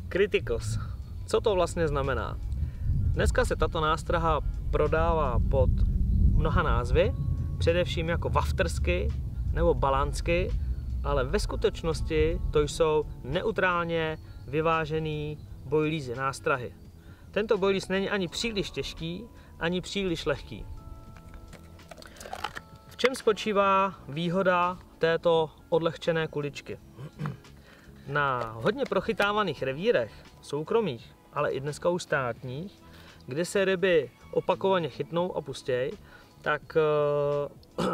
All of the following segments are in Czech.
Criticals. Co to vlastně znamená? Dneska se tato nástraha prodává pod mnoha názvy, především jako waftersky nebo balansky, ale ve skutečnosti to jsou neutrálně vyvážený boilies nástrahy. Tento boilies není ani příliš těžký, ani příliš lehký. V čem spočívá výhoda této odlehčené kuličky? Na hodně prochytávaných revírech, soukromých, ale i dneska už státních, kde se ryby opakovaně chytnou a pustějí, tak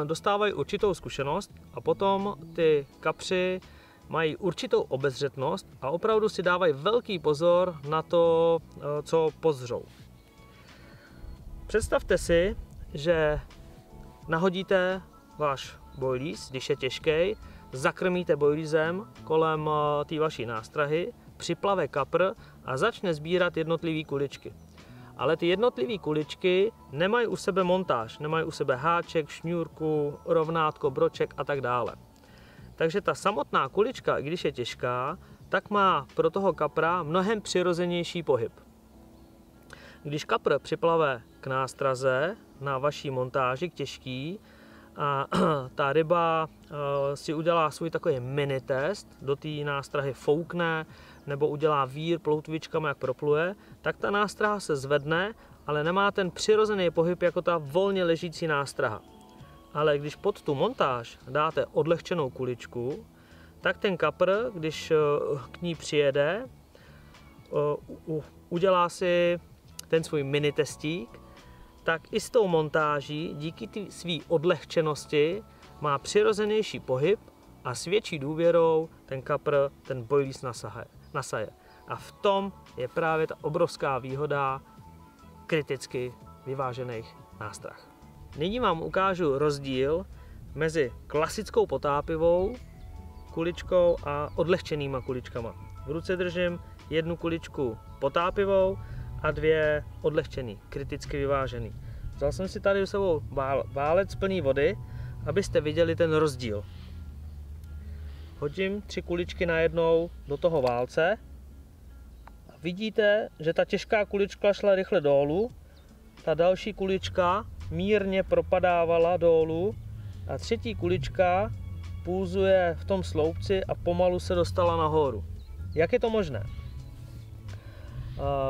dostávají určitou zkušenost a potom ty kapři mají určitou obezřetnost a opravdu si dávají velký pozor na to, co pozřou. Představte si, že nahodíte váš boilies, když je těžký, zakrmíte boiliesem kolem té vaší nástrahy, připlave kapr a začne sbírat jednotlivé kuličky. Ale ty jednotlivé kuličky nemají u sebe montáž, nemají u sebe háček, šňůrku, rovnátko, broček a tak dále. Takže ta samotná kulička, i když je těžká, tak má pro toho kapra mnohem přirozenější pohyb. Když kapr připlave k nástraze na vaší montáži, k těžký, a ta ryba si udělá svůj takový mini test, do té nástrahy foukne nebo udělá vír ploutvičkama, jak propluje, tak ta nástraha se zvedne, ale nemá ten přirozený pohyb jako ta volně ležící nástraha. Ale když pod tu montáž dáte odlehčenou kuličku, tak ten kapr, když k ní přijede, udělá si ten svůj mini testík, tak i s tou montáží díky té své odlehčenosti má přirozenější pohyb a s větší důvěrou ten kapr ten boilies nasaje. A v tom je právě ta obrovská výhoda kriticky vyvážených nástrah. Nyní vám ukážu rozdíl mezi klasickou potápivou kuličkou a odlehčenýma kuličkama. V ruce držím jednu kuličku potápivou a dvě odlehčený, kriticky vyvážený. Vzal jsem si tady s sebou válec plný vody, abyste viděli ten rozdíl. Hodím 3 kuličky najednou do toho válce a vidíte, že ta těžká kulička šla rychle dolů, ta další kulička mírně propadávala dolů a třetí kulička pulzuje v tom sloupci a pomalu se dostala nahoru. Jak je to možné?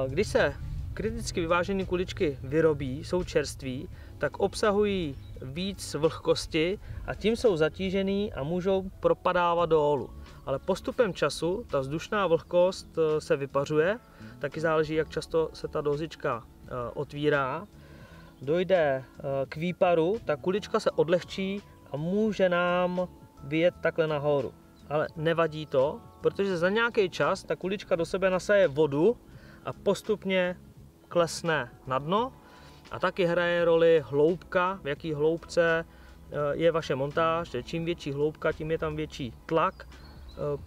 Když se kriticky vyvážené kuličky vyrobí, jsou čerství, tak obsahují víc vlhkosti a tím jsou zatížený a můžou propadávat dolů. Ale postupem času ta vzdušná vlhkost se vypařuje, taky záleží, jak často se ta dozička otvírá. Dojde k výparu, ta kulička se odlehčí a může nám vyjet takhle nahoru. Ale nevadí to, protože za nějaký čas ta kulička do sebe nasaje vodu a postupně klesne na dno a taky hraje roli hloubka, v jaký hloubce je vaše montáž, že čím větší hloubka, tím je tam větší tlak,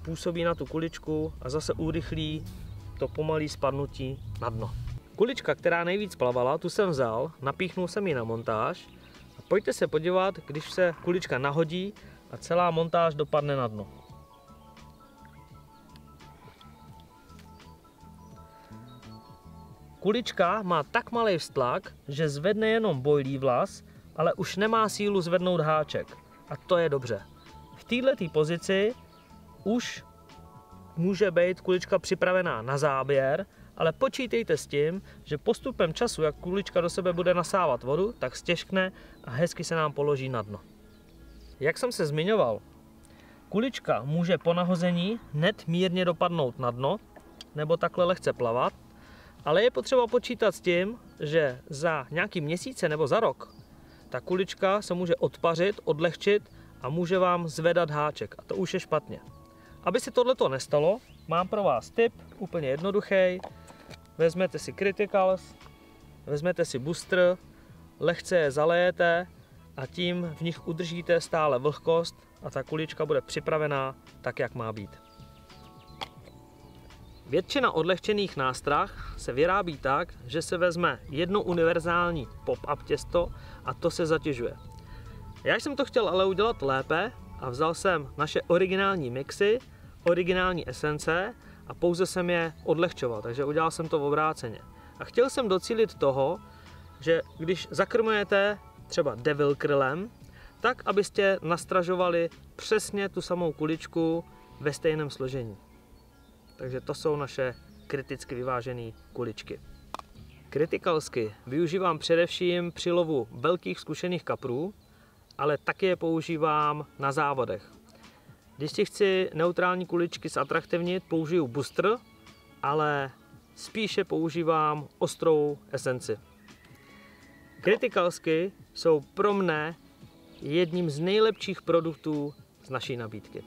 působí na tu kuličku a zase urychlí to pomalé spadnutí na dno. Kulička, která nejvíc plavala, tu jsem vzal, napíchnul jsem ji na montáž a pojďte se podívat, když se kulička nahodí a celá montáž dopadne na dno. Kulička má tak malý vztlak, že zvedne jenom bojlí vlas, ale už nemá sílu zvednout háček. A to je dobře. V této pozici už může být kulička připravená na záběr, ale počítejte s tím, že postupem času, jak kulička do sebe bude nasávat vodu, tak stěžkne a hezky se nám položí na dno. Jak jsem se zmiňoval, kulička může po nahození hned mírně dopadnout na dno, nebo takhle lehce plavat, ale je potřeba počítat s tím, že za nějaký měsíce nebo za rok ta kulička se může odpařit, odlehčit a může vám zvedat háček a to už je špatně. Aby se tohleto nestalo, mám pro vás tip, úplně jednoduchý. Vezmete si Criticals, vezmete si booster, lehce je zalejete a tím v nich udržíte stále vlhkost a ta kulička bude připravená tak, jak má být. Většina odlehčených nástrah se vyrábí tak, že se vezme jedno univerzální pop-up těsto a to se zatěžuje. Já jsem to chtěl ale udělat lépe a vzal jsem naše originální mixy, originální esence a pouze jsem je odlehčoval, takže udělal jsem to obráceně. A chtěl jsem docílit toho, že když zakrmujete třeba devil krylem, tak abyste nastražovali přesně tu samou kuličku ve stejném složení. Takže to jsou naše kriticky vyvážené kuličky. Kritikalsky využívám především při lovu velkých zkušených kaprů, ale taky je používám na závodech. Když si chci neutrální kuličky zatraktivnit, použiju booster, ale spíše používám ostrou esenci. Kritikalsky jsou pro mne jedním z nejlepších produktů z naší nabídky.